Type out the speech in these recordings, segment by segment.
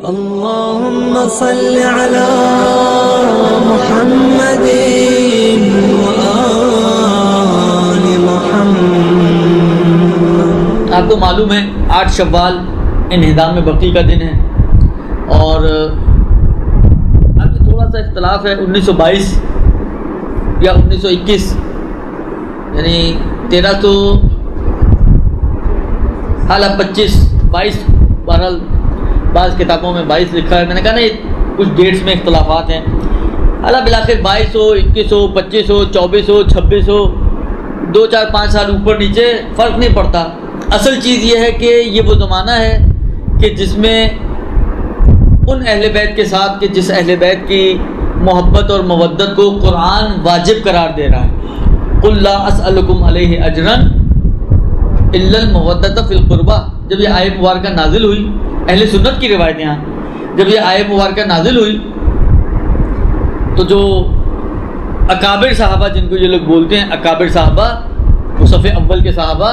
اللهم صل على محمد وآل محمد۔ آپ کو معلوم ہے 8 شوال انہدام بقی کا دن ہے، اور اب تھوڑا سا اختلاف ہے 1922 یا 1921، یعنی 1300 حالہ 25 22، بہرحال بعض کتابوں میں 22 لکھا ہے، میں نے کہا نا کچھ ڈیٹس میں اختلافات ہیں، حالہ بالآخر 2200 2100 2500 2400 2600 2 4 5 سال اوپر نیچے فرق نہیں پڑتا۔ اصل چیز یہ ہے کہ یہ وہ زمانہ ہے کہ جس میں ان اہل بیت کے ساتھ کہ جس اہل بیت کی محبت اور مودت کو قرآن واجب قرار دے رہا ہے۔ قل لا اسألکم علیہ اجرا الا المودۃ فی القربہ، جب یہ آیت مبارکہ نازل ہوئی، اہل سنت کی روایتیں ہیں، جب یہ آیت مبارکہ نازل ہوئی تو جو اکابر صحابہ، جن کو یہ لوگ بولتے ہیں اکابر صحابہ، وہ صف اول کے صحابہ،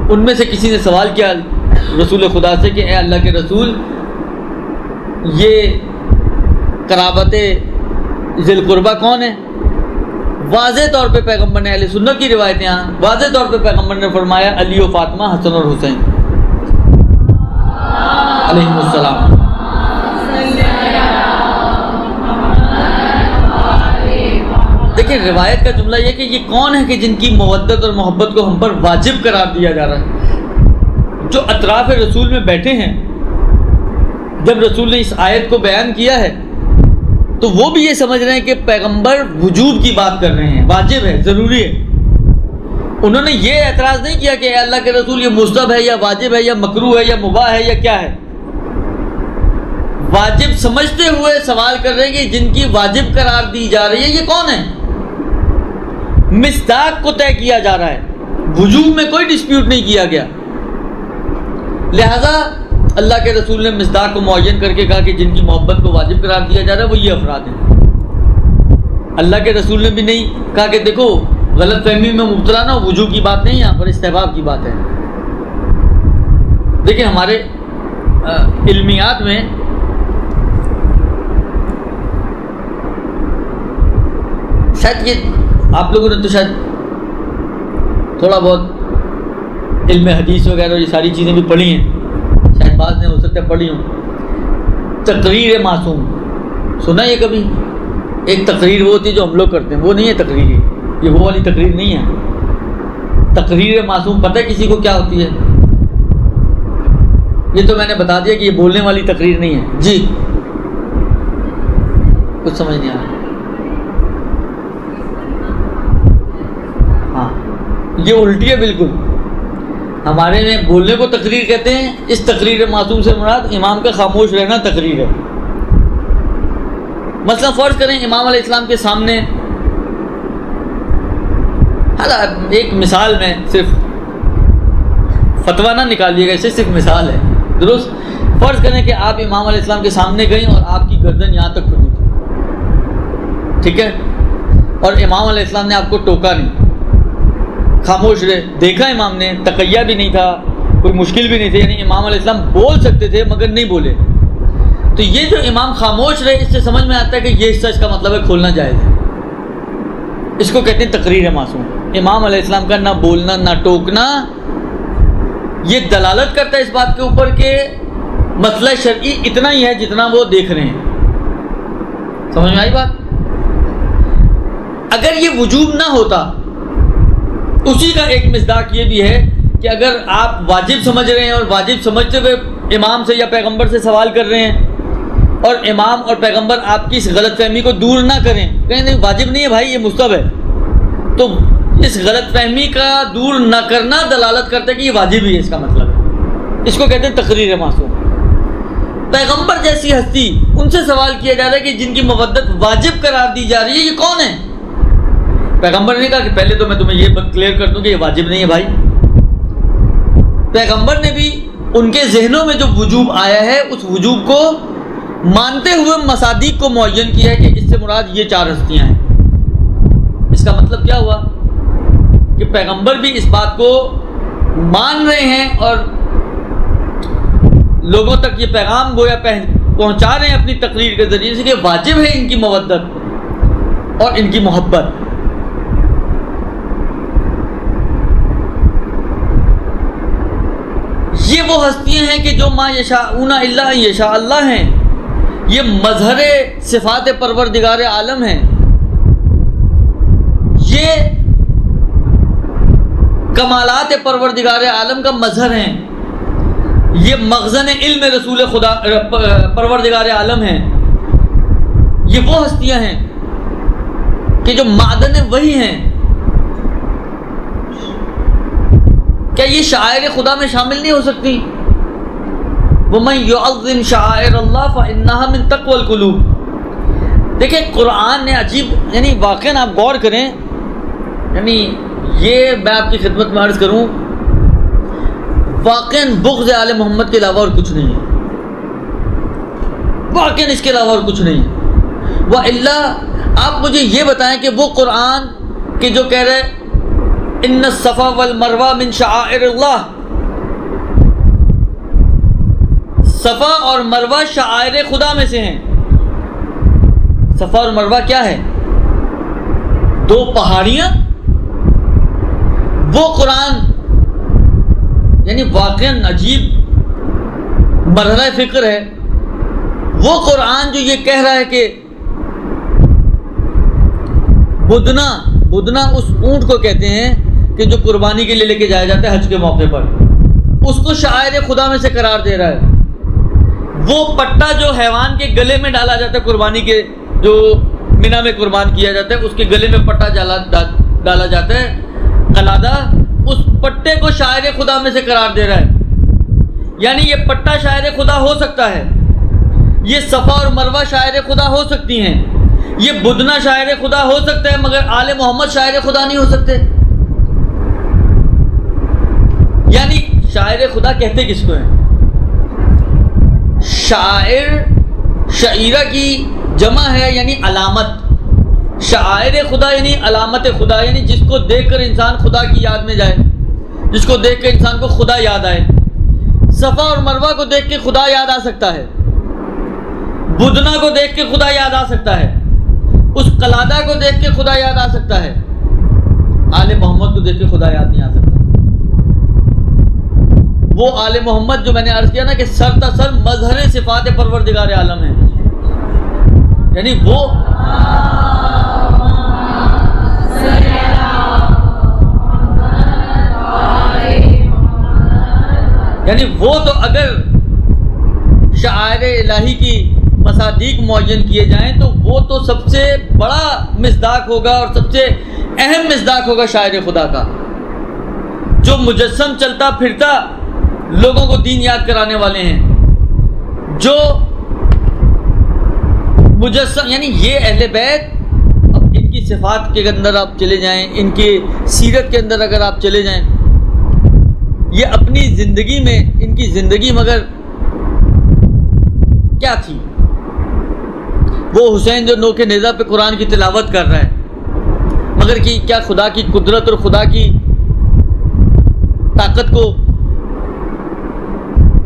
ان میں سے کسی نے سوال کیا رسول خدا سے کہ اے اللہ کے رسول، یہ قرابت ذی القربہ کون ہے؟ واضح طور پہ پیغمبر نے، اہل سنت کی روایتیں ہیں، واضح طور پہ پیغمبر نے فرمایا علی و فاطمہ، حسن اور حسین علیہم السلام۔ دیکھیں روایت کا جملہ یہ کہ یہ کون ہے کہ جن کی مودت اور محبت کو ہم پر واجب قرار دیا جا رہا ہے؟ جو اطراف رسول میں بیٹھے ہیں، جب رسول نے اس آیت کو بیان کیا ہے تو وہ بھی یہ سمجھ رہے ہیں کہ پیغمبر وجوب کی بات کر رہے ہیں، واجب ہے، ضروری ہے۔ انہوں نے یہ اعتراض نہیں کیا کہ اے اللہ کے رسول یہ مستحب ہے یا واجب ہے یا مکروہ ہے یا مباح ہے یا کیا ہے۔ واجب سمجھتے ہوئے سوال کر رہے ہیں کہ جن کی واجب قرار دی جا رہی ہے یہ کون ہے؟ مصداق کو طے کیا جا رہا ہے، وجوب میں کوئی ڈسپیوٹ نہیں کیا گیا، لہذا اللہ کے رسول نے مصداق کو معین کر کے کہا کہ جن کی محبت کو واجب قرار دیا جا رہا ہے وہ یہ افراد ہیں۔ اللہ کے رسول نے بھی نہیں کہا کہ دیکھو غلط فہمی میں مبتلا نہ ہو، وجوب کی بات نہیں ہے یہاں پر، استحباب کی بات ہے۔ دیکھیں ہمارے علمیات میں شاید یہ آپ لوگوں نے تو شاید تھوڑا بہت علم حدیث وغیرہ یہ ساری چیزیں بھی پڑھی ہیں، شاید بعض نے ہو سکتا ہے پڑھی ہوں۔ تقریر معصوم سنا یہ کبھی؟ ایک تقریر وہ ہوتی ہے جو ہم لوگ کرتے ہیں، وہ نہیں ہے تقریر، یہ وہ والی تقریر نہیں ہے۔ تقریر معصوم پتہ ہے کسی کو کیا ہوتی ہے؟ یہ تو میں نے بتا دیا کہ یہ بولنے والی تقریر نہیں ہے۔ جی کچھ سمجھ نہیں آ رہا؟ ہاں یہ الٹی ہے بالکل، ہمارے میں بولنے کو تقریر کہتے ہیں، اس تقریر معصوم سے مراد امام کا خاموش رہنا تقریر ہے۔ مثلا فرض کریں امام علیہ السلام کے سامنے، ایک مثال میں صرف فتویٰ نہ نکالیے گا، اسے صرف مثال ہے، درست؟ فرض کریں کہ آپ امام علیہ السلام کے سامنے گئیں اور آپ کی گردن یہاں تک کھلی تھی، ٹھیک ہے، اور امام علیہ السلام نے آپ کو ٹوکا نہیں، خاموش رہے، دیکھا امام نے، تقیہ بھی نہیں تھا، کوئی مشکل بھی نہیں تھی، یعنی امام علیہ السلام بول سکتے تھے مگر نہیں بولے، تو یہ جو امام خاموش رہے اس سے سمجھ میں آتا ہے کہ یہ حصہ اس کا مطلب ہے کھولنا جائز ہے، اس کو کہتے ہیں تقریر معصوم۔ امام علیہ السلام کا نہ بولنا نہ ٹوکنا یہ دلالت کرتا ہے اس بات کے اوپر کہ مسئلہ شرعی اتنا ہی ہے جتنا وہ دیکھ رہے ہیں۔ سمجھ میں آئی بات؟ اگر یہ وجوب نہ ہوتا، اسی کا ایک مصداق یہ بھی ہے کہ اگر آپ واجب سمجھ رہے ہیں اور واجب سمجھتے ہوئے امام سے یا پیغمبر سے سوال کر رہے ہیں اور امام اور پیغمبر آپ کی اس غلط فہمی کو دور نہ کریں، کہیں نہیں واجب نہیں ہے بھائی یہ مستحب ہے، تو اس غلط فہمی کا دور نہ کرنا دلالت کرتا ہے کہ یہ واجب ہی ہے، اس کا مطلب ہے، اس کو کہتے ہیں تقریر معصوم۔ پیغمبر جیسی ہستی، ان سے سوال کیا جا رہا ہے کہ جن کی مودت واجب قرار دی جا رہی ہے یہ کون ہے؟ پیغمبر نے کہا کہ پہلے تو میں تمہیں یہ کلیئر کر دوں کہ یہ واجب نہیں ہے بھائی۔ پیغمبر نے بھی ان کے ذہنوں میں جو وجوب آیا ہے اس وجوب کو مانتے ہوئے مصادیق کو معین کیا ہے کہ اس سے مراد یہ 4 ہستیاں ہیں۔ اس کا مطلب کیا ہوا کہ پیغمبر بھی اس بات کو مان رہے ہیں اور لوگوں تک یہ پیغام گویا پہنچا رہے ہیں اپنی تقریر کے ذریعے سے کہ واجب ہے ان کی مودت اور ان کی محبت. یہ وہ ہستیاں ہیں کہ جو ما یشاءون الا ان یشاء اللہ ہیں. یہ مظہر صفات پروردگار عالم ہیں. یہ کمالات پروردگار عالم کا مظہر ہیں. یہ مخزن علم رسول خدا پروردگار عالم ہیں. یہ وہ ہستیاں ہیں کہ جو معدن وحی ہیں. کیا یہ شعائر خدا میں شامل نہیں ہو سکتی؟ وَمَن يُعَظِّمْ شَعَائِرَ اللَّهِ فَإِنَّهَا مِن تَقْوَى الْقُلُوبِ. دیکھیں قرآن نے عجیب، یعنی واقعاً آپ غور کریں، یعنی یہ میں آپ کی خدمت میں عرض کروں، واقعاً بغض آل محمد کے علاوہ اور کچھ نہیں ہے. واقعاً اس کے علاوہ اور کچھ نہیں ہے. وَإِلَّا آپ مجھے یہ بتائیں کہ وہ قرآن کہ جو کہہ رہے ان الصفا والمروہ من شعائر اللہ، صفا اور مروہ شعائر خدا میں سے ہیں. صفا اور مروہ کیا ہے؟ دو پہاڑیاں. وہ قرآن یعنی واقعاً عجیب مرحلہ فکر ہے. وہ قرآن جو یہ کہہ رہا ہے کہ بدنا اس اونٹ کو کہتے ہیں کہ جو قربانی کے لیے لے کے جایا جاتا ہے حج کے موقع پر، اس کو شاعر خدا میں سے قرار دے رہا ہے. وہ پٹا جو حیوان کے گلے میں ڈالا جاتا ہے، قربانی کے جو مینا میں قربان کیا جاتا ہے اس کے گلے میں پٹا ڈالا جاتا ہے، قلادہ، اس پٹے کو شاعر خدا میں سے قرار دے رہا ہے. یعنی یہ پٹا شاعر خدا ہو سکتا ہے، یہ صفا اور مروہ شاعر خدا ہو سکتی ہیں، یہ بدنا شاعر خدا ہو سکتا ہے، مگر آل محمد شاعر خدا نہیں ہو سکتے. یعنی شاعر خدا کہتے کس کو ہیں؟ شاعر شعیرہ کی جمع ہے، یعنی علامت. شاعر خدا یعنی علامت خدا، یعنی جس کو دیکھ کر انسان خدا کی یاد میں جائے، جس کو دیکھ کر انسان کو خدا یاد آئے. صفا اور مروہ کو دیکھ کے خدا یاد آ سکتا ہے، بدنا کو دیکھ کے خدا یاد آ سکتا ہے، اس قلادہ کو دیکھ کے خدا یاد آ سکتا ہے. آل محمد کو دیکھ کے خدا یاد نہیں آ سکتا. وہ آل محمد جو میں نے عرض کیا نا کہ سر تا سر مظہر صفات پروردگار عالم ہے، یعنی وہ تو اگر شعائر الہی کی مصادیق معین کیے جائیں تو وہ تو سب سے بڑا مصداق ہوگا اور سب سے اہم مصداق ہوگا شاعر خدا کا، جو مجسم چلتا پھرتا لوگوں کو دین یاد کرانے والے ہیں. جو مجسم یعنی یہ اہل بیت، اب ان کی صفات کے اندر آپ چلے جائیں، ان کی سیرت کے اندر اگر آپ چلے جائیں، یہ اپنی زندگی میں ان کی زندگی مگر کیا تھی؟ وہ حسین جو نوک نیزہ پہ قرآن کی تلاوت کر رہا ہے، مگر کہ کیا خدا کی قدرت اور خدا کی طاقت کو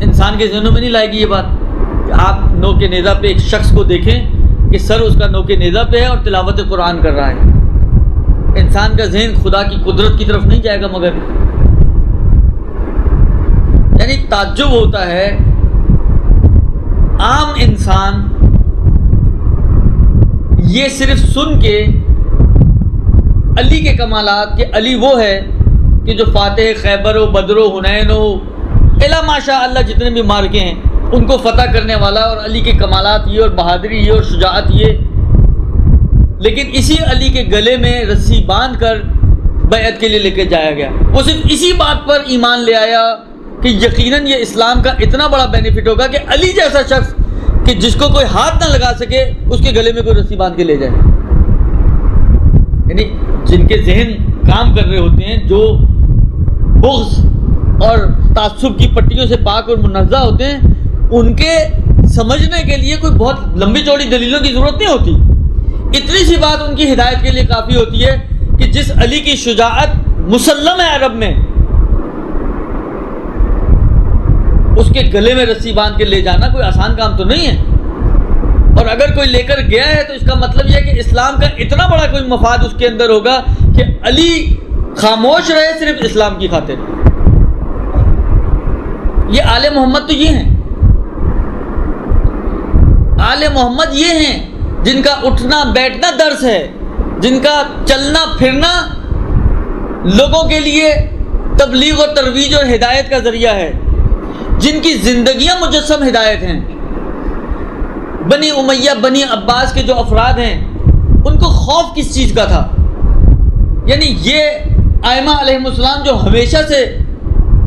انسان کے ذہنوں میں نہیں لائے گی یہ بات کہ آپ نوک نیزہ پہ ایک شخص کو دیکھیں کہ سر اس کا نوک نیزہ پہ ہے اور تلاوت قرآن کر رہا ہے. انسان کا ذہن خدا کی قدرت کی طرف نہیں جائے گا. مگر یعنی تعجب ہوتا ہے، عام انسان یہ صرف سن کے علی کے کمالات، کہ علی وہ ہے کہ جو فاتح خیبر و بدر و حنین و الا ماشاء اللہ جتنے بھی مارکے ہیں ان کو فتح کرنے والا، اور علی کے کمالات یہ اور بہادری یہ اور شجاعت یہ. لیکن اسی علی کے گلے میں رسی باندھ کر بیعت کے لیے لے کے جایا گیا. وہ صرف اسی بات پر ایمان لے آیا کہ یقیناً یہ اسلام کا اتنا بڑا بینیفٹ ہوگا کہ علی جیسا شخص کہ جس کو کوئی ہاتھ نہ لگا سکے اس کے گلے میں کوئی رسی باندھ کے لے جائے. یعنی جن کے ذہن کام کر رہے ہوتے ہیں، جو بغض اور تعصب کی پٹیوں سے پاک اور منزہ ہوتے ہیں، ان کے سمجھنے کے لیے کوئی بہت لمبی چوڑی دلیلوں کی ضرورت نہیں ہوتی. اتنی سی بات ان کی ہدایت کے لیے کافی ہوتی ہے کہ جس علی کی شجاعت مسلم ہے عرب میں، اس کے گلے میں رسی باندھ کے لے جانا کوئی آسان کام تو نہیں ہے. اور اگر کوئی لے کر گیا ہے تو اس کا مطلب یہ ہے کہ اسلام کا اتنا bڑا کوئی مفاد اس کے اندر ہوگا کہ علی خاموش رہے صرف اسلام کی خاطر. یہ آل محمد تو یہ ہیں، آل محمد یہ ہیں جن کا اٹھنا بیٹھنا درس ہے، جن کا چلنا پھرنا لوگوں کے لیے تبلیغ اور ترویج اور ہدایت کا ذریعہ ہے، جن کی زندگیاں مجسم ہدایت ہیں. بنی امیہ بنی عباس کے جو افراد ہیں ان کو خوف کس چیز کا تھا؟ یعنی یہ ائمہ علیہم السلام جو ہمیشہ سے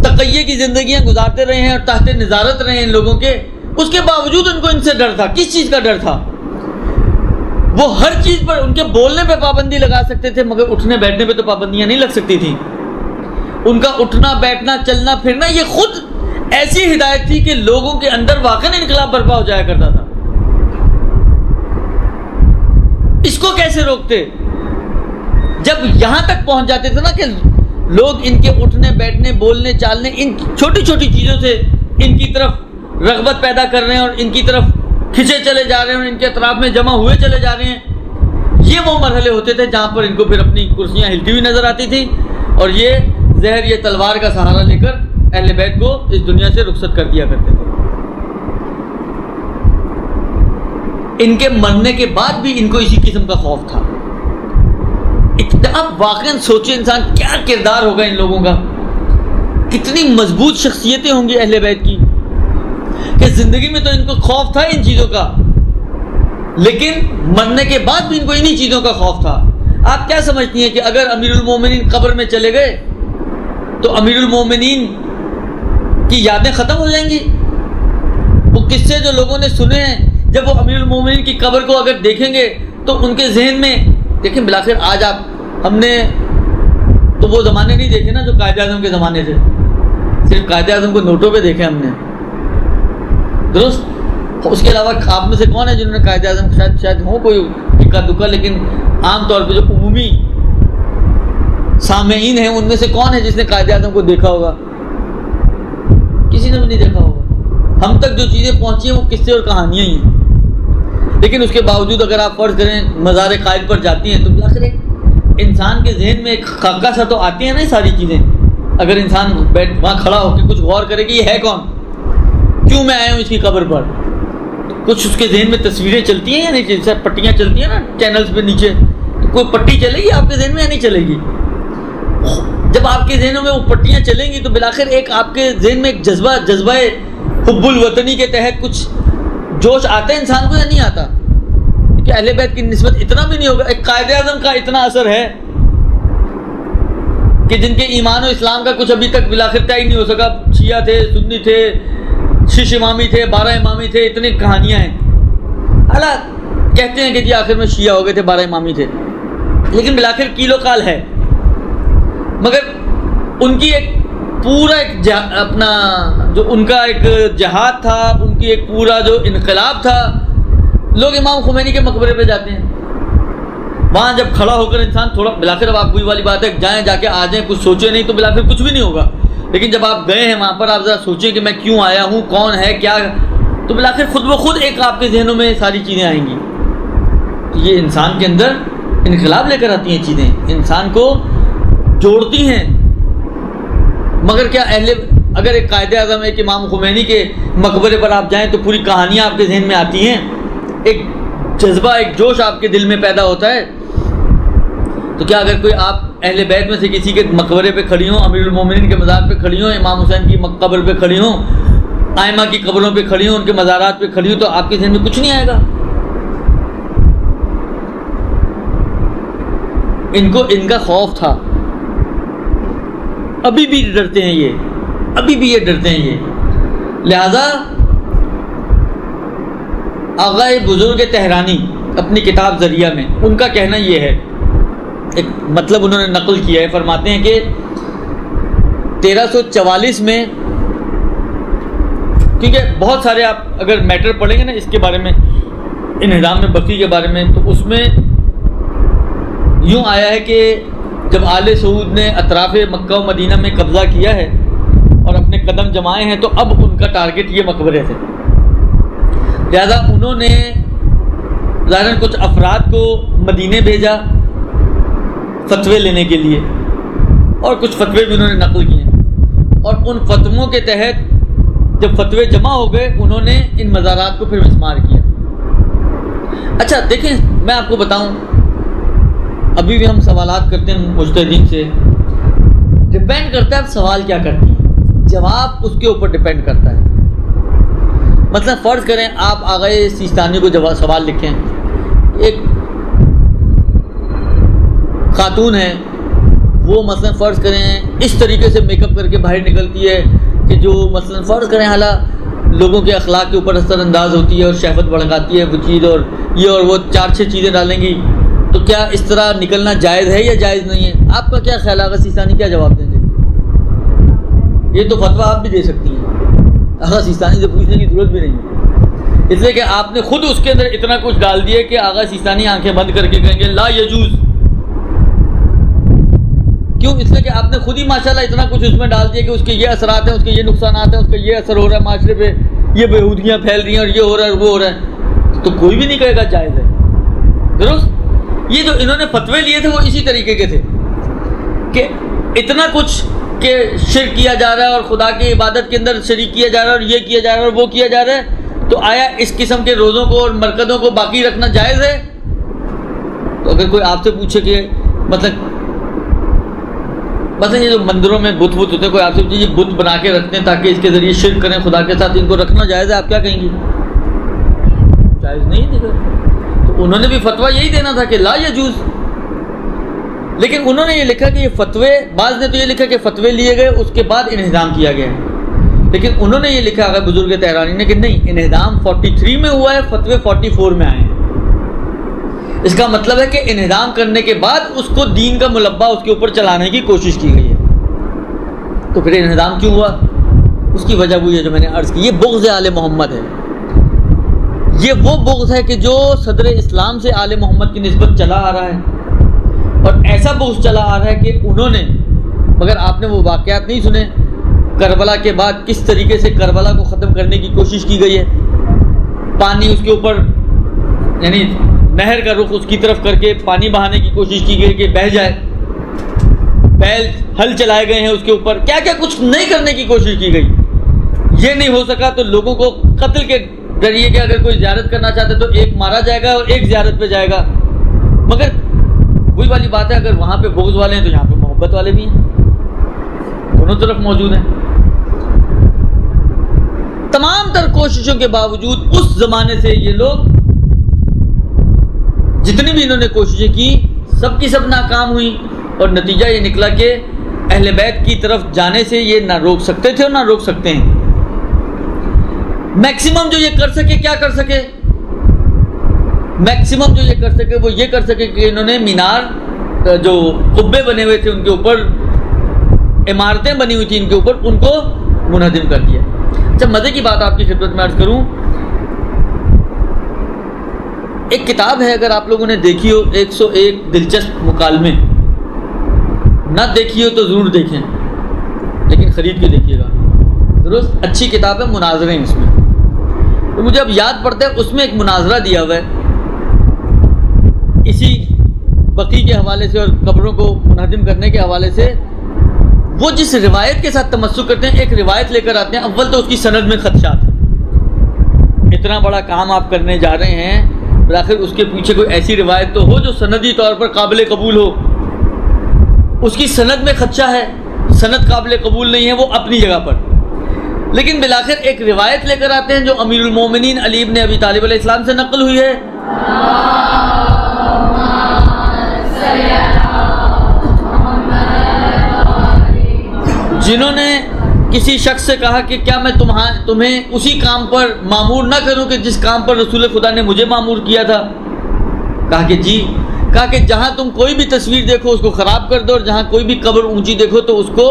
تقیہ کی زندگیاں گزارتے رہے ہیں اور تحت نظارت رہے ہیں ان لوگوں کے، اس کے باوجود ان کو ان سے ڈر تھا. کس چیز کا ڈر تھا؟ وہ ہر چیز پر ان کے بولنے پہ پابندی لگا سکتے تھے مگر اٹھنے بیٹھنے پہ تو پابندیاں نہیں لگ سکتی تھیں. ان کا اٹھنا بیٹھنا چلنا پھرنا یہ خود ایسی ہدایت تھی کہ لوگوں کے اندر واقعی انقلاب برپا ہو جایا کرتا تھا. اس کو کیسے روکتے؟ جب یہاں تک پہنچ جاتے تھے نا کہ لوگ ان کے اٹھنے بیٹھنے بولنے چالنے ان چھوٹی چھوٹی چیزوں سے ان کی طرف رغبت پیدا کر رہے ہیں اور ان کی طرف کھنچے چلے جا رہے ہیں اور ان کے اطراف میں جمع ہوئے چلے جا رہے ہیں. یہ وہ مرحلے ہوتے تھے جہاں پر ان کو پھر اپنی کرسیاں ہلتی ہوئی نظر آتی تھی اور یہ زہر یہ تلوار کا سہارا لے کر اہل بیت کو اس دنیا سے رخصت کر دیا کرتے تھے. ان کے مرنے کے بعد بھی ان کو اسی قسم کا خوف تھا. اب واقعاً سوچے انسان کیا کردار ہوگا ان لوگوں کا، کتنی مضبوط شخصیتیں ہوں گی اہل بیت کی، کہ زندگی میں تو ان کو خوف تھا ان چیزوں کا لیکن مرنے کے بعد بھی ان کو انہی چیزوں کا خوف تھا. آپ کیا سمجھتی ہیں کہ اگر امیر المومنین قبر میں چلے گئے تو امیر المومنین کی یادیں ختم ہو جائیں گی؟ وہ قصے جو لوگوں نے سنے ہیں جب وہ امیر المومنین کی قبر کو اگر دیکھیں گے تو ان کے ذہن میں دیکھیں بالآخر آج ہم نے تو وہ زمانے نہیں دیکھے نا جو قائد اعظم کے زمانے تھے، صرف قائد اعظم کو نوٹوں پہ دیکھے ہم نے، درست؟ اس کے علاوہ آپ میں سے کون ہے جنہوں نے قائد اعظم شاید ہو کوئی اکا دکا، لیکن عام طور پہ جو عمومی سامعین ہیں ان میں سے کون ہے جس نے قائد اعظم کو دیکھا ہوگا؟ کسی نے بھی نہیں دیکھا ہوگا. ہم تک جو چیزیں پہنچی ہیں وہ قصے اور کہانیاں ہی ہیں. لیکن اس کے باوجود اگر آپ فرض کریں مزار قائد پر جاتی ہیں تو بالآخر ایک انسان کے ذہن میں ایک خاکہ سا تو آتی ہیں نا ساری چیزیں. اگر انسان وہاں کھڑا ہو کے کچھ غور کرے کہ یہ ہے کون، کیوں میں آیا ہوں اس کی قبر پر، کچھ اس کے ذہن میں تصویریں چلتی ہیں یا نہیں؟ جیسے پٹیاں چلتی ہیں نا چینلز پہ نیچے، تو کوئی پٹی چلے گی آپ کے ذہن میں یا نہیں چلے گی؟ جب آپ کے ذہنوں میں وہ پٹیاں چلیں گی تو بالآخر ایک آپ کے ذہن میں ایک جذبہ حب الوطنی کے تحت کچھ جوش آتا ہے انسان کو یا نہیں آتا؟ کہ اہل بیت کی نسبت اتنا بھی نہیں ہوگا. ایک قائد اعظم کا اتنا اثر ہے کہ جن کے ایمان و اسلام کا کچھ ابھی تک بالآخر طے ہی نہیں ہو سکا. شیعہ تھے، سنی تھے، شش امامی تھے، 12 امامی تھے، اتنی کہانیاں ہیں. حالانکہ کہتے ہیں کہ جی آخر میں شیعہ ہو گئے تھے، 12 امامی تھے، لیکن بالآخر کیلو کال ہے. مگر ان کی ایک پورا ایک اپنا جو ان کا ایک جہاد تھا، ان کی ایک پورا جو انقلاب تھا. لوگ امام خمینی کے مقبرے پہ جاتے ہیں، وہاں جب کھڑا ہو کر انسان تھوڑا بالآخر اب آپ وہی والی بات ہے جائیں جا کے آ جائیں، کچھ سوچے نہیں تو بالآخر کچھ بھی نہیں ہوگا. لیکن جب آپ گئے ہیں وہاں پر آپ ذرا سوچیں کہ میں کیوں آیا ہوں، کون ہے کیا، تو بالآخر خود بخود ایک آپ کے ذہنوں میں ساری چیزیں آئیں گی. تو یہ انسان کے اندر انقلاب لے کر آتی ہیں چیزیں، انسان کو جوڑتی ہیں. مگر کیا اگر ایک قائد اعظم ایک امام خمینی کے مقبرے پر آپ جائیں تو پوری کہانیاں آپ کے ذہن میں آتی ہیں، ایک جذبہ ایک جوش آپ کے دل میں پیدا ہوتا ہے. تو کیا اگر کوئی آپ اہل بیت میں سے کسی کے مقبرے پہ کھڑی ہوں، امیر المومنین کے مزار پہ کھڑی ہوں، امام حسین کی قبر پہ کھڑی ہوں، ائمہ کی قبروں پہ کھڑی ہوں، ان کے مزارات پہ کھڑی ہوں، تو آپ کے ذہن میں کچھ نہیں آئے گا. ان کو ان کا خوف تھا. ابھی بھی ڈرتے ہیں یہ ڈرتے ہیں یہ. لہذا آغا بزرگ تہرانی اپنی کتاب ذریعہ میں ان کا کہنا یہ ہے، ایک مطلب انہوں نے نقل کیا ہے، فرماتے ہیں کہ 1344 میں، کیونکہ بہت سارے آپ اگر میٹر پڑھیں گے نا اس کے بارے میں، انہدام میں بقی کے بارے میں، تو اس میں یوں آیا ہے کہ جب آل سعود نے اطراف مکہ و مدینہ میں قبضہ کیا ہے اور اپنے قدم جمائے ہیں تو اب ان کا ٹارگٹ یہ مقبرے تھے. لہذا انہوں نے ظاہراً کچھ افراد کو مدینے بھیجا فتوے لینے کے لیے، اور کچھ فتوے بھی انہوں نے نقل کیے، اور ان فتووں کے تحت جب فتوے جمع ہو گئے انہوں نے ان مزارات کو پھر مسمار کیا۔ اچھا دیکھیں، میں آپ کو بتاؤں، ابھی بھی ہم سوالات کرتے ہیں مجتہدین سے، ڈپینڈ کرتا ہے آپ سوال کیا کرتی ہیں، جواب اس کے اوپر ڈپینڈ کرتا ہے۔ مثلا فرض کریں آپ آغائے سیستانی کو جواب سوال لکھیں، ایک خاتون ہے، وہ مثلا فرض کریں اس طریقے سے میک اپ کر کے باہر نکلتی ہے کہ جو مثلا فرض کریں حالا لوگوں کے اخلاق کے اوپر اثر انداز ہوتی ہے اور شہوت بھڑکاتی ہے وہ چیز، اور یہ اور وہ 4-6 چیزیں ڈالیں گی، تو کیا اس طرح نکلنا جائز ہے یا جائز نہیں ہے؟ آپ کا کیا خیال ہے؟ آغا سیستانی کیا جواب دیں گے؟ یہ تو فتویٰ آپ بھی دے سکتی ہیں، آغا سیستانی سے پوچھنے کی ضرورت بھی نہیں ہے، اس لیے کہ آپ نے خود اس کے اندر اتنا کچھ ڈال دیا کہ آغا سیستانی آنکھیں بند کر کے کہیں گے لا یجوز۔ کیوں؟ اس لیے کہ آپ نے خود ہی ماشاءاللہ اتنا کچھ اس میں ڈال دیا کہ اس کے یہ اثرات ہیں، اس کے یہ نقصانات ہیں، اس کا یہ اثر ہو رہا ہے معاشرے پہ، یہ بےہودگیاں پھیل رہی ہیں اور یہ ہو رہا ہے اور وہ ہو رہا ہے، تو کوئی بھی نہیں کہے گا جائز ہے۔ درست؟ یہ جو انہوں نے فتوے لیے تھے وہ اسی طریقے کے تھے کہ اتنا کچھ کہ شرک کیا جا رہا ہے اور خدا کی عبادت کے اندر شریک کیا جا رہا ہے اور یہ کیا جا رہا ہے اور وہ کیا جا رہا ہے، تو آیا اس قسم کے روزوں کو اور مرکزوں کو باقی رکھنا جائز ہے؟ تو اگر کوئی آپ سے پوچھے کہ مثلا یہ جو مندروں میں بت ہوتے ہیں، کوئی آپ سے پوچھے یہ بت بنا کے رکھتے ہیں تاکہ اس کے ذریعے شرک کریں خدا کے ساتھ، ان کو رکھنا جائز ہے، آپ کیا کہیں گے؟ جائز نہیں دیکھا۔ تو انہوں نے بھی فتویٰ یہی دینا تھا کہ لا یجوز، لیکن انہوں نے یہ لکھا کہ یہ فتوے، بعض نے تو یہ لکھا کہ فتوے لیے گئے اس کے بعد انہدام کیا گیا، لیکن انہوں نے یہ لکھا اگر بزرگ تہرانی نے کہ نہیں، انہدام 43 میں ہوا ہے، فتوے 44 میں آئے ہیں۔ اس کا مطلب ہے کہ انہدام کرنے کے بعد اس کو دین کا ملبہ اس کے اوپر چلانے کی کوشش کی گئی ہے، تو پھر انہدام کیوں ہوا؟ اس کی وجہ وہ یہ جو میں نے عرض کی، یہ بغض آل محمد ہے، یہ وہ بغض ہے کہ جو صدر اسلام سے آل محمد کی نسبت چلا آ رہا ہے، اور ایسا بغض چلا آ رہا ہے کہ انہوں نے، مگر آپ نے وہ واقعات نہیں سنے کربلا کے بعد کس طریقے سے کربلا کو ختم کرنے کی کوشش کی گئی ہے، پانی اس کے اوپر، یعنی نہر کا رخ اس کی طرف کر کے پانی بہانے کی کوشش کی گئی کہ بہہ جائے، بیل ہل چلائے گئے ہیں اس کے اوپر، کیا کیا کچھ نہیں کرنے کی کوشش کی گئی، یہ نہیں ہو سکا تو لوگوں کو قتل کے ذریعے کہ اگر کوئی زیارت کرنا چاہتے تو ایک مارا جائے گا اور ایک زیارت پہ جائے گا، مگر وہی والی بات ہے، اگر وہاں پہ بغض والے ہیں تو یہاں پہ محبت والے بھی ہیں، دونوں طرف موجود ہیں۔ تمام تر کوششوں کے باوجود اس زمانے سے یہ لوگ جتنی بھی انہوں نے کوششیں کی سب کی سب ناکام ہوئی، اور نتیجہ یہ نکلا کہ اہل بیت کی طرف جانے سے یہ نہ روک سکتے تھے اور نہ روک سکتے ہیں۔ میکسیمم جو یہ کر سکے، کیا کر سکے؟ میکسیمم جو یہ کر سکے وہ یہ کر سکے کہ انہوں نے مینار، جو قبے بنے ہوئے تھے ان کے اوپر، عمارتیں بنی ہوئی تھیں ان کے اوپر، ان کو منہدم کر دیا۔ اچھا مزے کی بات آپ کی خدمت میں عرض کروں، ایک کتاب ہے اگر آپ لوگوں نے دیکھی ہو، 101 دلچسپ مکالمے، نہ دیکھی ہو تو ضرور دیکھیں، لیکن خرید کے دیکھیے گا، درست اچھی کتاب ہے، مناظرے ہیں اس میں، تو مجھے اب یاد پڑتا ہے اس میں ایک مناظرہ دیا ہوا ہے اسی بقی کے حوالے سے اور قبروں کو منہدم کرنے کے حوالے سے۔ وہ جس روایت کے ساتھ تمسک کرتے ہیں، ایک روایت لے کر آتے ہیں، اول تو اس کی سند میں خدشات ہیں، اتنا بڑا کام آپ کرنے جا رہے ہیں، بالآخر اس کے پیچھے کوئی ایسی روایت تو ہو جو سندی طور پر قابل قبول ہو۔ اس کی سند میں خدشہ ہے، سند قابل قبول نہیں ہے وہ اپنی جگہ پر، لیکن بالآخر ایک روایت لے کر آتے ہیں جو امیر المومنین علی بن ابی طالب علیہ السلام سے نقل ہوئی ہے، جنہوں نے کسی شخص سے کہا کہ کیا میں تمہیں اسی کام پر مامور نہ کروں کہ جس کام پر رسول خدا نے مجھے مامور کیا تھا؟ کہا کہ جی۔ کہا کہ جہاں تم کوئی بھی تصویر دیکھو اس کو خراب کر دو، اور جہاں کوئی بھی قبر اونچی دیکھو تو اس کو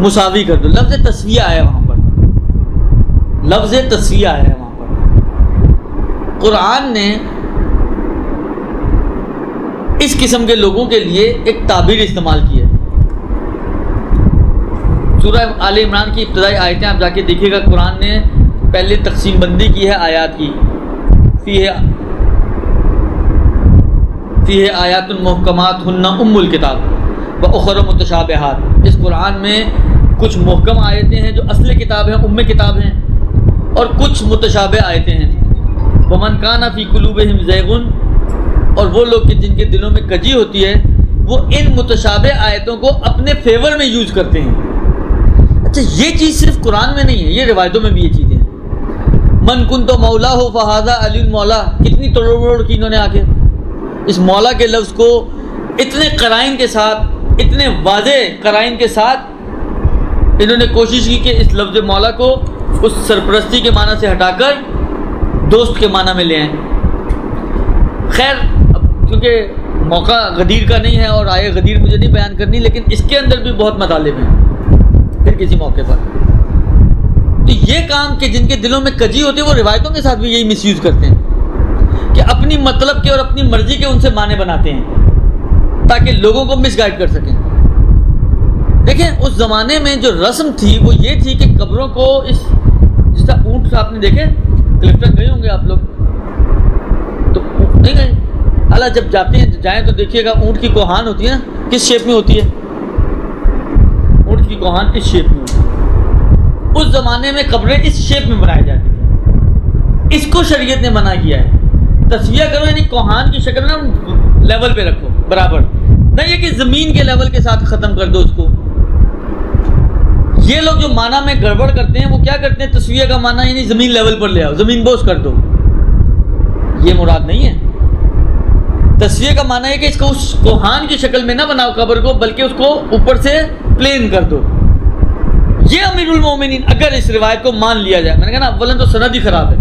مساوی کر دو۔ لفظ تسویہ آیا وہاں پر، لفظ تسویہ آیا وہاں پر۔ قرآن نے اس قسم کے لوگوں کے لیے ایک تعبیر استعمال کی ہے۔ سورہ آل عمران کی ابتدائی آیتیں آپ جا کے دیکھیے گا، قرآن نے پہلے تقسیم بندی کی ہے آیات کی، فیہ فیہ آیات محکمات ہن ام الکتاب و اخر متشابہات. اس قرآن میں کچھ محکم آیتیں ہیں جو اصل کتاب ہیں، ام کتاب ہیں، اور کچھ متشابہ آیتیں ہیں. ومن کان فی قلوبہم زیغ، اور وہ لوگ جن کے دلوں میں کجی ہوتی ہے وہ ان متشابہ آیتوں کو اپنے فیور میں یوز کرتے ہیں. اچھا یہ چیز صرف قرآن میں نہیں ہے، یہ روایتوں میں بھی یہ چیزیں ہیں. من کنت مولا ہو فہذا علی المولا، کتنی توڑ کی انہوں نے آ کے اس مولا کے لفظ کو اتنے قرائن کے ساتھ، اتنے واضح قرائن کے ساتھ انہوں نے کوشش کی کہ اس لفظ مولا کو اس سرپرستی کے معنی سے ہٹا کر دوست کے معنی میں لے آئیں. خیر اب کیونکہ موقع غدیر کا نہیں ہے اور آئے غدیر مجھے نہیں بیان کرنی، لیکن اس کے اندر بھی بہت مطالب ہیں پھر کسی موقع پر. تو یہ کام کہ جن کے دلوں میں کجی ہوتی ہے وہ روایتوں کے ساتھ بھی یہی مس یوز کرتے ہیں کہ اپنی مطلب کے اور اپنی مرضی کے ان سے معنی بناتے ہیں تاکہ لوگوں کو مس گائیڈ کر سکیں. دیکھیں اس زمانے میں جو رسم تھی وہ یہ تھی کہ قبروں کو اس جس طرح اونٹ آپ نے دیکھے، کلفٹن گئے ہوں گے آپ لوگ تو نہیں گئے، حالانکہ جب جاتے ہیں جائیں تو دیکھیے گا اونٹ کی کوہان ہوتی ہے نا کس شیپ میں ہوتی ہے، اونٹ کی کوہان اس شیپ میں ہوتی ہے. اس زمانے میں قبریں اس شیپ میں بنائی جاتی تھیں. اس کو شریعت نے منع کیا ہے. تصویہ کرو یعنی کوہان کی شکل نا لیول پہ رکھو برابر، نہیں یہ کہ زمین کے لیول کے ساتھ ختم کر دو اس کو. یہ لوگ جو معنی میں گڑبڑ کرتے ہیں وہ کیا کرتے ہیں، تصویہ کا معنی یعنی زمین لیول پر لے آؤ، زمین بوس کر دو. یہ مراد نہیں ہے. تصویہ کا معنی ہے کہ اس کو اس کوہان کی شکل میں نہ بناؤ قبر کو، بلکہ اس کو اوپر سے پلین کر دو. یہ امیر المومنین اگر اس روایت کو مان لیا جائے، میں نے کہا نا اولن تو سند ہی خراب ہے.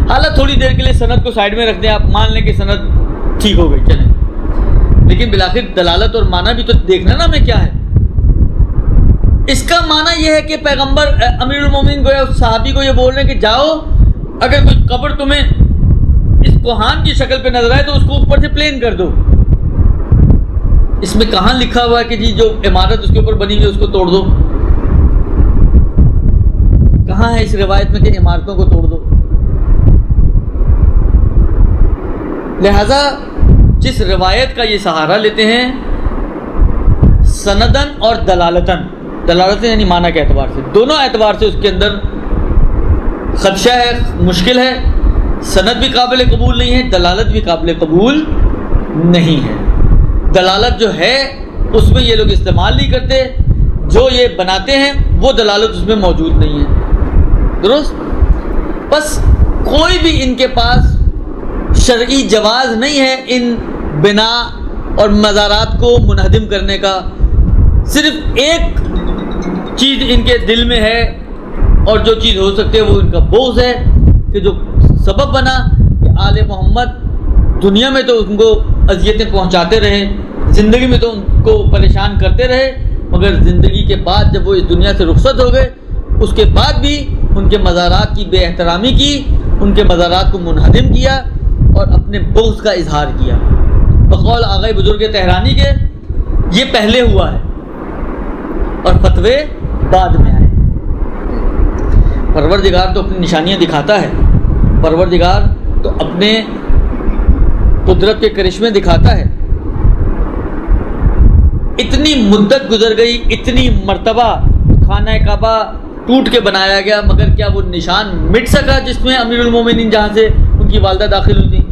حالانکہ تھوڑی دیر کے لیے سند کو سائڈ میں رکھ دیں، آپ مان لیں کہ سند ٹھیک ہو گئی چلیں، لیکن بالآخر دلالت اور معنی بھی تو دیکھنا نا ہمیں کیا ہے. اس کا معنی یہ ہے کہ پیغمبر امیر المومنین کو یا اس صحابی کو یہ بول رہے ہیں کہ جاؤ اگر کوئی قبر تمہیں اس کوہان کی شکل پہ نظر آئے تو اس کو اوپر سے پلین کر دو. اس میں کہاں لکھا ہوا ہے کہ جی جو عمارت اس کے اوپر بنی ہوئی اس کو توڑ دو؟ کہاں ہے اس روایت میں کہ عمارتوں کو توڑ دو؟ لہذا جس روایت کا یہ سہارا لیتے ہیں سندن اور دلالتن، دلالتن یعنی معنی کے اعتبار سے، دونوں اعتبار سے اس کے اندر خدشہ ہے، مشکل ہے. سند بھی قابل قبول نہیں ہے، دلالت بھی قابل قبول نہیں ہے. دلالت جو ہے اس میں یہ لوگ استعمال نہیں کرتے، جو یہ بناتے ہیں وہ دلالت اس میں موجود نہیں ہے. درست؟ بس کوئی بھی ان کے پاس شرعی جواز نہیں ہے ان بنا اور مزارات کو منہدم کرنے کا. صرف ایک چیز ان کے دل میں ہے اور جو چیز ہو سکتی ہے وہ ان کا بغض ہے کہ جو سبب بنا کہ آل محمد دنیا میں تو ان کو اذیتیں پہنچاتے رہے، زندگی میں تو ان کو پریشان کرتے رہے، مگر زندگی کے بعد جب وہ اس دنیا سے رخصت ہو گئے اس کے بعد بھی ان کے مزارات کی بے احترامی کی، ان کے مزارات کو منہدم کیا اور اپنے بغض کا اظہار کیا. بقول آغا بزرگ تہرانی کے یہ پہلے ہوا ہے اور فتوے بعد میں آئے. پروردگار تو اپنی نشانیاں دکھاتا ہے، پروردگار تو اپنے قدرت کے کرشمے دکھاتا ہے. اتنی مدت گزر گئی، اتنی مرتبہ خانہ کعبہ ٹوٹ کے بنایا گیا، مگر کیا وہ نشان مٹ سکا جس میں امیر المومنین جہاں سے ان کی والدہ داخل ہوئی تھیں؟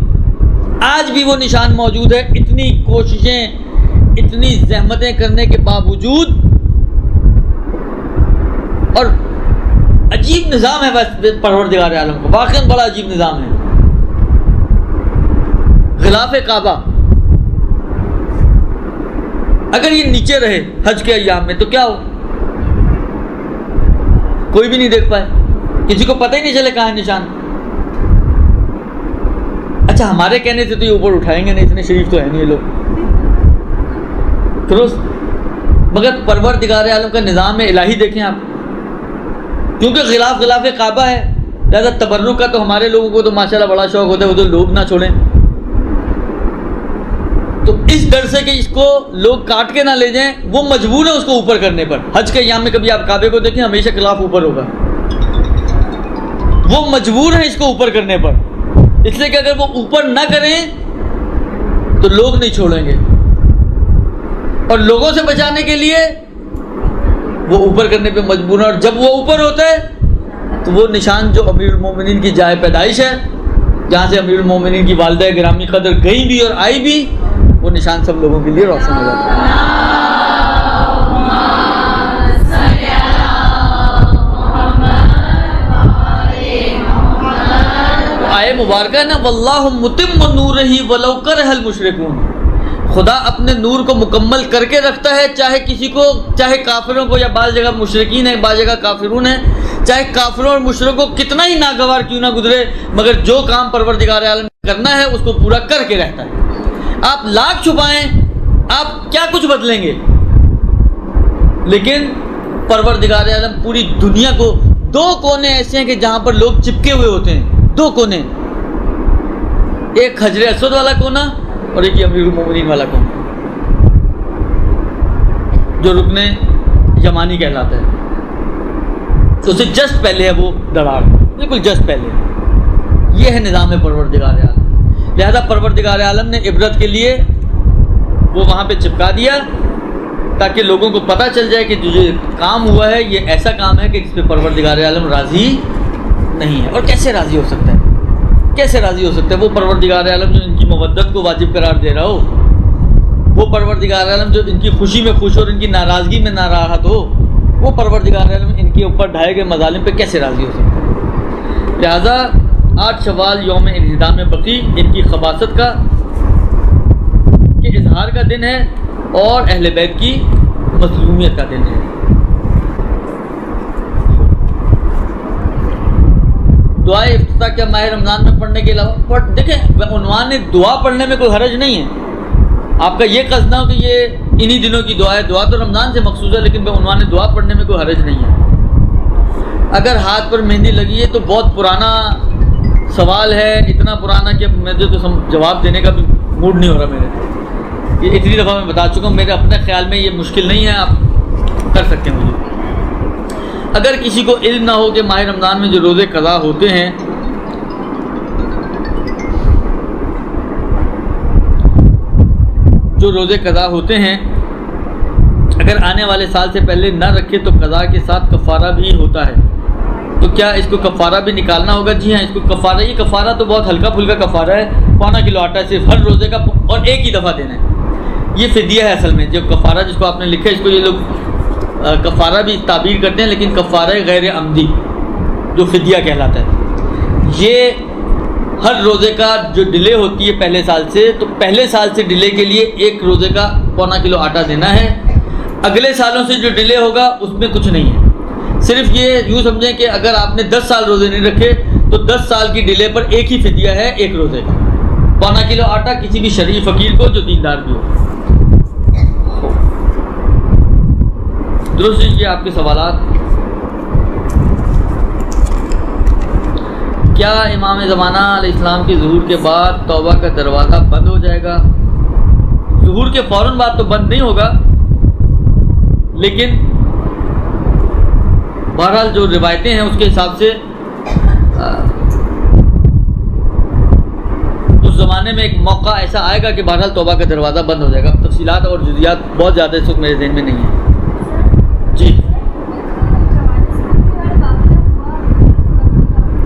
آج بھی وہ نشان موجود ہے. اتنی کوششیں، اتنی زحمتیں کرنے کے باوجود. اور عجیب نظام ہے بس پروردگار عالم کا، واقعاً بڑا عجیب نظام ہے. غلاف کعبہ اگر یہ نیچے رہے حج کے ایام میں تو کیا ہو؟ کوئی بھی نہیں دیکھ پائے، کسی کو پتہ ہی نہیں چلے کہاں ہے نشان. اچھا ہمارے کہنے سے تو یہ اوپر اٹھائیں گے نہیں، اتنے شریف تو ہے نہیں یہ لوگ، درست؟ مگر پروردگار عالم کا نظام الہی دیکھیں آپ، کیونکہ غلاف کعبہ ہے لہٰذا تبرک کا تو ہمارے لوگوں کو تو ماشاءاللہ بڑا شوق ہوتا ہے، وہ تو لوگ نہ چھوڑیں. تو اس ڈر سے کہ اس کو لوگ کاٹ کے نہ لے جائیں وہ مجبور ہے اس کو اوپر کرنے پر. حج کے ایام میں کبھی آپ کعبے کو دیکھیں ہمیشہ غلاف اوپر ہوگا، وہ مجبور ہے اس کو اوپر کرنے پر، اس لیے کہ اگر وہ اوپر نہ کریں تو لوگ نہیں چھوڑیں گے، اور لوگوں سے بچانے کے لیے وہ اوپر کرنے پہ مجبور ہیں، اور جب وہ اوپر ہوتا ہے تو وہ نشان جو امیر المومنین کی جائے پیدائش ہے، جہاں سے امیر المومنین کی والدہ گرامی قدر گئی بھی اور آئی بھی، وہ نشان سب لوگوں کے لیے روشن ہو جاتا ہے۔ آئے مبارکہ ہے نا، واللہ متم نورہ ولو کرہ المشرکون، خدا اپنے نور کو مکمل کر کے رکھتا ہے، چاہے کسی کو، چاہے کافروں کو، یا بعض جگہ مشرکین ہیں بعض جگہ کافرون ہیں، چاہے کافروں اور مشرکوں کو کتنا ہی ناگوار کیوں نہ گزرے، مگر جو کام پروردگار عالم کرنا ہے اس کو پورا کر کے رہتا ہے۔ آپ لاکھ چھپائیں، آپ کیا کچھ بدلیں گے، لیکن پروردگار عالم پوری دنیا کو، دو کونے ایسے ہیں کہ جہاں پر لوگ چپکے ہوئے ہوتے ہیں، دو کونے، ایک حجر اسود والا کونا اور ایک امیر المومنین والا کونا، جو رکن یمانی کہلاتا ہے، تو اسے جسٹ پہلے ہے وہ دراڑ، بالکل جسٹ پہلے۔ یہ ہے نظام پروردگار عالم۔ لہذا پروردگار عالم نے عبرت کے لیے وہ وہاں پہ چپکا دیا تاکہ لوگوں کو پتہ چل جائے کہ جو یہ کام ہوا ہے یہ ایسا کام ہے کہ جس پہ پروردگار عالم راضی نہیں ہے۔ اور کیسے راضی ہو سکتا ہے، کیسے راضی ہو سکتا ہے؟ وہ پروردگار عالم جو ان کی مودت کو واجب قرار دے رہا ہو، وہ پروردگار عالم جو ان کی خوشی میں خوش اور ان کی ناراضگی میں ناراحت ہو، وہ پروردگار عالم ان کے اوپر ڈھائے گئے مظالم پہ کیسے راضی ہو سکتا ہے؟ لہذا 8 شوال یوم انہدام بقی ان کی خباثت کا کے اظہار کا دن ہے اور اہل بیت کی مظلومیت کا دن ہے۔ دعائے افتتاح کیا ماہ رمضان میں پڑھنے کے علاوہ دیکھیں، عنوان دعا پڑھنے میں کوئی حرج نہیں ہے۔ آپ کا یہ قصد نہ ہو کہ یہ انہی دنوں کی دعا ہے، دعا تو رمضان سے مخصوص ہے، لیکن عنوان دعا پڑھنے میں کوئی حرج نہیں ہے۔ اگر ہاتھ پر مہندی لگی ہے تو بہت پرانا سوال ہے، اتنا پرانا کہ مجھے تو جواب دینے کا بھی موڈ نہیں ہو رہا میرے، یہ اتنی دفعہ میں بتا چکا ہوں، میرے اپنے خیال میں یہ مشکل نہیں ہے، آپ کر سکتے ہیں مجھے۔ اگر کسی کو علم نہ ہو کہ ماہ رمضان میں جو روزے قضا ہوتے ہیں اگر آنے والے سال سے پہلے نہ رکھے تو قضا کے ساتھ کفارہ بھی ہوتا ہے، تو کیا اس کو کفارہ بھی نکالنا ہوگا؟ جی ہاں، اس کو کفارہ، یہ کفارہ تو بہت ہلکا پھلکا کفارہ ہے، 1.25 کلو آٹا صرف ہر روزے کا اور ایک ہی دفعہ دینا ہے، یہ فدیہ ہے اصل میں۔ جو کفارہ جس کو آپ نے لکھا ہے، اس کو یہ لوگ کفارہ بھی تعبیر کرتے ہیں، لیکن کفارہ غیر عمدی جو فدیہ کہلاتا ہے، یہ ہر روزے کا جو ڈیلے ہوتی ہے پہلے سال سے، تو پہلے سال سے ڈیلے کے لیے ایک روزے کا 1.25 کلو آٹا دینا ہے، اگلے سالوں سے جو ڈیلے ہوگا اس میں کچھ نہیں ہے، صرف یہ یوں سمجھیں کہ اگر آپ نے 10 سال روزے نہیں رکھے تو 10 سال کی ڈیلے پر ایک ہی فدیہ ہے، ایک روزے کا 1.25 کلو آٹا کسی بھی شرعی فقیر کو جو دیندار بھی ہو۔ درست یہ آپ کے سوالات۔ کیا امام زمانہ علیہ السلام کے ظہور کے بعد توبہ کا دروازہ بند ہو جائے گا؟ ظہور کے فوراً بعد تو بند نہیں ہوگا، لیکن بہرحال جو روایتیں ہیں اس کے حساب سے اس زمانے میں ایک موقع ایسا آئے گا کہ بہرحال توبہ کا دروازہ بند ہو جائے گا۔ تفصیلات اور جزیات بہت زیادہ اس وقت میرے ذہن میں نہیں ہیں۔ جی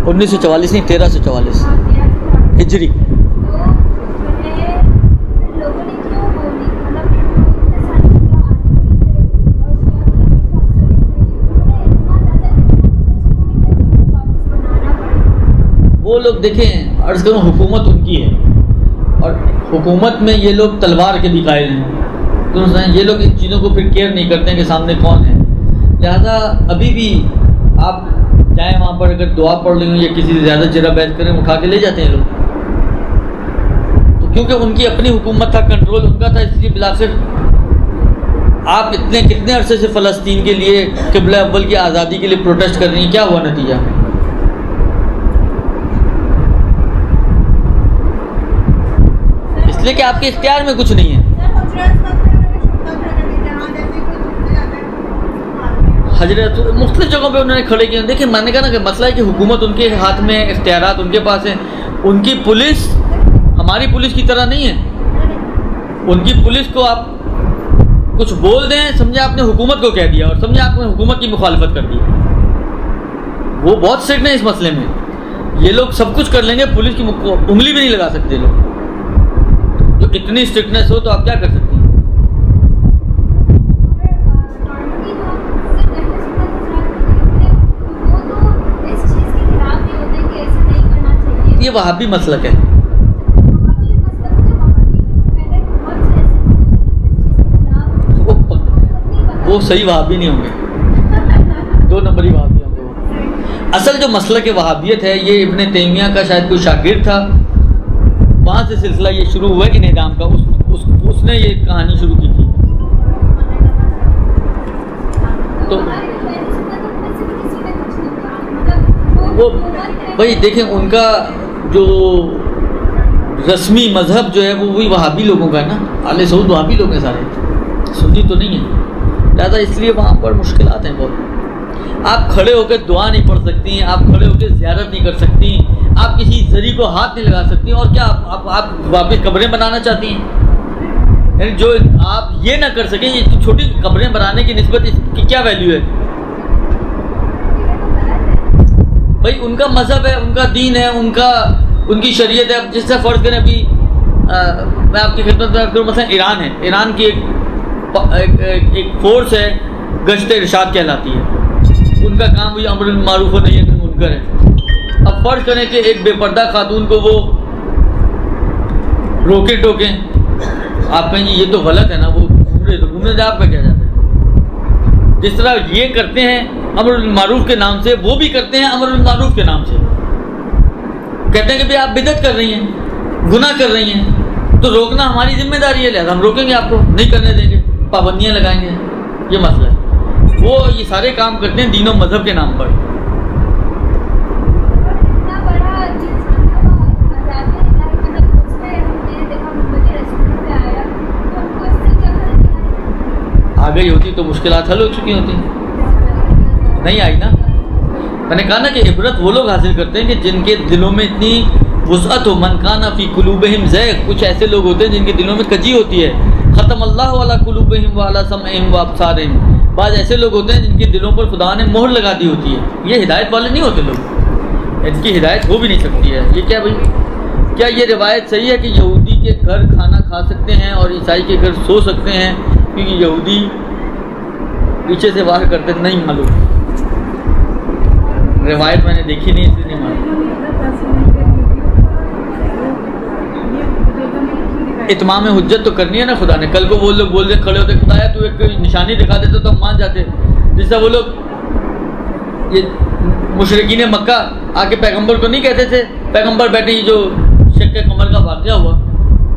1944 نہیں، 1344 ہجری۔ وہ لوگ دیکھیں، عرض کروں حکومت ان کی ہے، اور حکومت میں یہ لوگ تلوار کے بھی قائل ہیں، تو یہ لوگ ان چیزوں کو پھر کیئر نہیں کرتے ہیں کہ سامنے کون ہے۔ لہذا ابھی بھی آپ جائیں وہاں پر، اگر دعا پڑھ لیں یا کسی سے زیادہ جرا بحث کریں، اٹھا کے لے جاتے ہیں لوگ، تو کیونکہ ان کی اپنی حکومت تھا، کنٹرول ان کا تھا، اس لیے بلاخر آپ کتنے عرصے سے فلسطین کے لیے، قبلہ اول کی آزادی کے لیے پروٹیسٹ کر رہی ہیں، کیا ہوا نتیجہ؟ اس لیے کہ آپ کے اختیار میں کچھ نہیں ہے۔ حضرت مختلف جگہوں پہ انہوں نے کھڑے کیے۔ دیکھیں میں نے کہا نا کہ مسئلہ ہے کہ حکومت ان کے ہاتھ میں، اختیارات ان کے پاس ہیں، ان کی پولیس ہماری پولیس کی طرح نہیں ہے، ان کی پولیس کو آپ کچھ بول دیں، سمجھے آپ نے حکومت کو کہہ دیا، اور سمجھے آپ نے حکومت کی مخالفت کر دی. وہ بہت اسٹرکٹ ہیں اس مسئلے میں. یہ لوگ سب کچھ کر لیں گے، پولیس کی انگلی بھی نہیں لگا سکتے لوگ. تو اتنی اسٹرکٹنیس ہو تو آپ کیا کر سکتے ہیں؟ یہ وہابی مسلک ہے. وہ صحیح وہابی نہیں ہوں گے، 2 نمبری وہابی ہوں گے. وہ اصل جو مسلک وہابیت ہے یہ ابن تیمیہ کا شاید کوئی شاگرد تھا، وہاں سے سلسلہ یہ شروع ہوا کہ انہدام کا. اس نے یہ کہانی شروع کی تھی. تو وہ بھائی دیکھیں ان کا جو رسمی مذہب جو ہے وہ وہی وہابی لوگوں کا ہے نا. آل سعود وہابی لوگ ہیں سارے، سنی تو نہیں ہیں. لہٰذا اس لیے وہاں پر مشکلات ہیں بہت. آپ کھڑے ہو کے دعا نہیں پڑھ سکتی، آپ کھڑے ہو کے زیارت نہیں کر سکتی، آپ کسی زری کو ہاتھ نہیں لگا سکتی. اور کیا آپ واپس قبریں بنانا چاہتی ہیں؟ یعنی جو آپ یہ نہ کر سکیں، یہ چھوٹی قبریں بنانے کی نسبت اس کی کیا ویلیو ہے؟ بھائی ان کا مذہب ہے، ان کا دین ہے، ان کی شریعت ہے. جس سے فرض کریں ابھی میں آپ کی خدمت میں کروں، مثلا ایران ہے، ایران کی ایک فورس ہے گشت ارشاد کہلاتی ہے. ان کا کام وہی امر بالمعروف و نہی عن المنکر ہے. اب فرض کریں کہ ایک بے پردہ خاتون کو وہ روکیں ٹوکیں، آپ کہیں گے یہ تو غلط ہے نا، وہ گھومنے جا، آپ کا کیا جاتا ہے؟ جس طرح یہ کرتے ہیں امر بالمعروف کے نام سے، وہ بھی کرتے ہیں امر بالمعروف کے نام سے. کہتے ہیں کہ بھائی آپ بدعت کر رہی ہیں، گناہ کر رہی ہیں، تو روکنا ہماری ذمہ داری ہے، لہٰذا ہم روکیں گے، آپ کو نہیں کرنے دیں گے، پابندیاں لگائیں گے. یہ مسئلہ ہے. وہ یہ سارے کام کرتے ہیں دین و مذہب کے نام پر. آ گئی ہوتی تو مشکلات حل ہو چکی ہوتی، نہیں آئی نا. میں نے کہا نا کہ عبرت وہ لوگ حاصل کرتے ہیں کہ جن کے دلوں میں اتنی وسعت ہو. من کان فی قلوبہم زیغ، کچھ ایسے لوگ ہوتے ہیں جن کے دلوں میں کجی ہوتی ہے. ختم اللہ علی قلوبہم وعلی سمعہم وابصارہم. بعض ایسے لوگ ہوتے ہیں جن کے دلوں پر خدا نے مہر لگا دی ہوتی ہے. یہ ہدایت والے نہیں ہوتے لوگ، ان کی ہدایت ہو بھی نہیں سکتی ہے. یہ کیا بھائی، کیا یہ روایت صحیح ہے کہ یہودی کے گھر کھانا کھا سکتے ہیں اور عیسائی کے گھر سو سکتے ہیں کیونکہ یہودی پیچھے سے وار کرتے؟ نہیں معلوم، روایت میں نے دیکھی نہیں، اس لیے نہیں معلوم. اتمام حجت تو کرنی ہے نا خدا نے. کل کو وہ لوگ بول دے کھڑے ہوتے خدایا تو ایک نشانی دکھا دیتے تو ہم مان جاتے. جس طرح وہ لوگ یہ مشرکین مکہ آ کے پیغمبر کو نہیں کہتے تھے، پیغمبر بیٹھے یہ جو شق قمر کا واقعہ ہوا،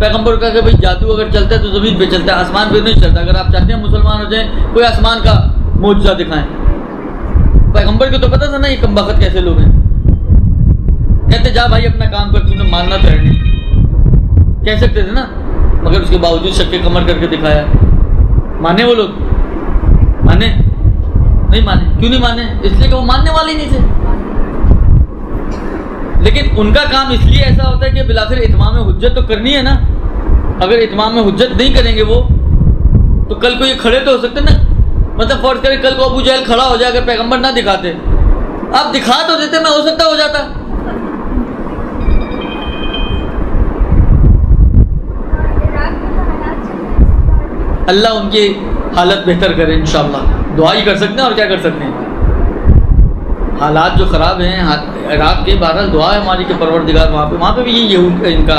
پیغمبر کا کہ بھائی جادو اگر چلتا ہے تو زمین پہ چلتا ہے، آسمان پہ نہیں چلتا. اگر آپ چاہتے ہیں مسلمان ہو جائیں، کوئی آسمان کا معجزہ دکھائیں. پیغمبر کو تو پتہ تھا نا یہ کم بخت کیسے لوگ ہیں. کہتے جا بھائی اپنا کام کر، تم نے ماننا تو ہے نہیں، کہہ سکتے تھے نا. مگر اس کے باوجود شق قمر کر کے دکھایا. مانے وہ لوگ؟ مانے؟ نہیں مانے. کیوں نہیں مانے؟ اس لیے کہ وہ ماننے والے نہیں تھے. لیکن ان کا کام اس لیے ایسا ہوتا ہے کہ بالآخر اتمام حجت تو کرنی ہے نا. اگر اتمام حجت نہیں کریں گے وہ تو کل کو یہ کھڑے تو ہو سکتے نا. مطلب فرض کریں کل کو ابو جہل کھڑا ہو جائے، اگر پیغمبر نہ دکھاتے، آپ دکھا تو دیتے، میں ہو سکتا ہو جاتا. اللہ ان کی حالت بہتر کرے انشاءاللہ. دعا ہی کر سکتے ہیں اور کیا کر سکتے ہیں. حالات جو خراب ہیں عراق کے، بہرحال دعا ہے ہماری کہ پروردگار وہاں پہ بھی یہ ان کا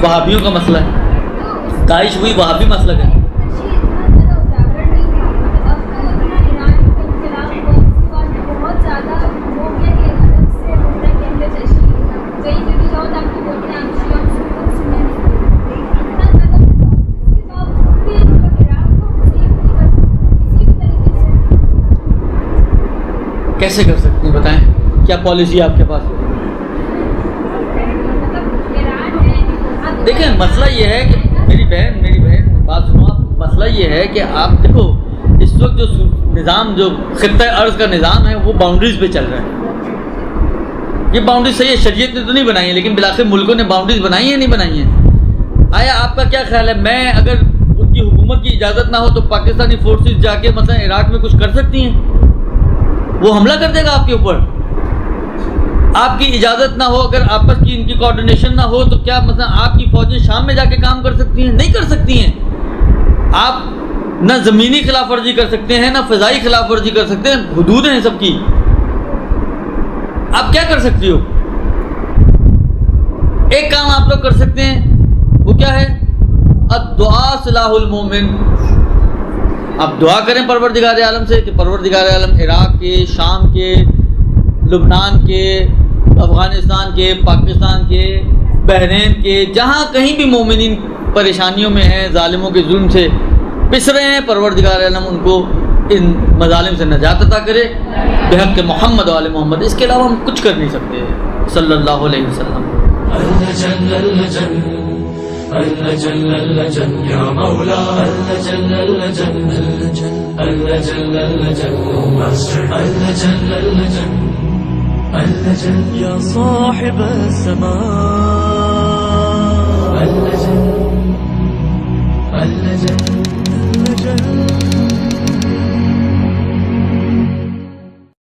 وہابیوں کا مسئلہ ہے. داعش وہی وہابی مسئلہ ہے. کیسے کر سکتے ہیں بتائیں، کیا پالیسی ہے آپ کے پاس؟ دیکھیں مسئلہ یہ ہے کہ میری بہن بات سنو آپ. مسئلہ یہ ہے کہ آپ دیکھو اس وقت جو نظام، جو خطہ ارض کا نظام ہے وہ باؤنڈریز پہ چل رہا ہے. یہ باؤنڈریز صحیح ہے، شریعت نے تو نہیں بنائی ہے، لیکن بالآخر ملکوں نے باؤنڈریز بنائی ہیں نہیں بنائی ہیں. آیا آپ کا کیا خیال ہے، میں اگر ان کی حکومت کی اجازت نہ ہو تو پاکستانی فورسز جا کے مثلا عراق میں کچھ کر سکتی ہیں؟ وہ حملہ کر دے گا آپ کے اوپر؟ آپ کی اجازت نہ ہو، اگر آپس کی ان کی کوآرڈینیشن نہ ہو تو کیا مثلا آپ کی فوجیں شام میں جا کے کام کر سکتی ہیں؟ نہیں کر سکتی ہیں۔ آپ نہ زمینی خلاف ورزی کر سکتے ہیں، نہ فضائی خلاف ورزی کر سکتے ہیں، حدود ہیں سب کی۔ آپ کیا کر سکتی ہو؟ ایک کام آپ لوگ کر سکتے ہیں، وہ کیا ہے؟ الدعاء سلاح المومن۔ آپ دعا کریں پروردگار عالم سے کہ پروردگار عالم عراق کے، شام کے، لبنان کے، افغانستان کے، پاکستان کے، بحرین کے، جہاں کہیں بھی مومنین پریشانیوں میں ہیں، ظالموں کے ظلم سے پس رہے ہیں، پروردگار عالم ان کو ان مظالم سے نجات عطا کرے بحق محمد و آل محمد۔ اس کے علاوہ ہم کچھ کر نہیں سکتے صلی اللہ علیہ وسلم۔ يا مولا يا صاحب السماء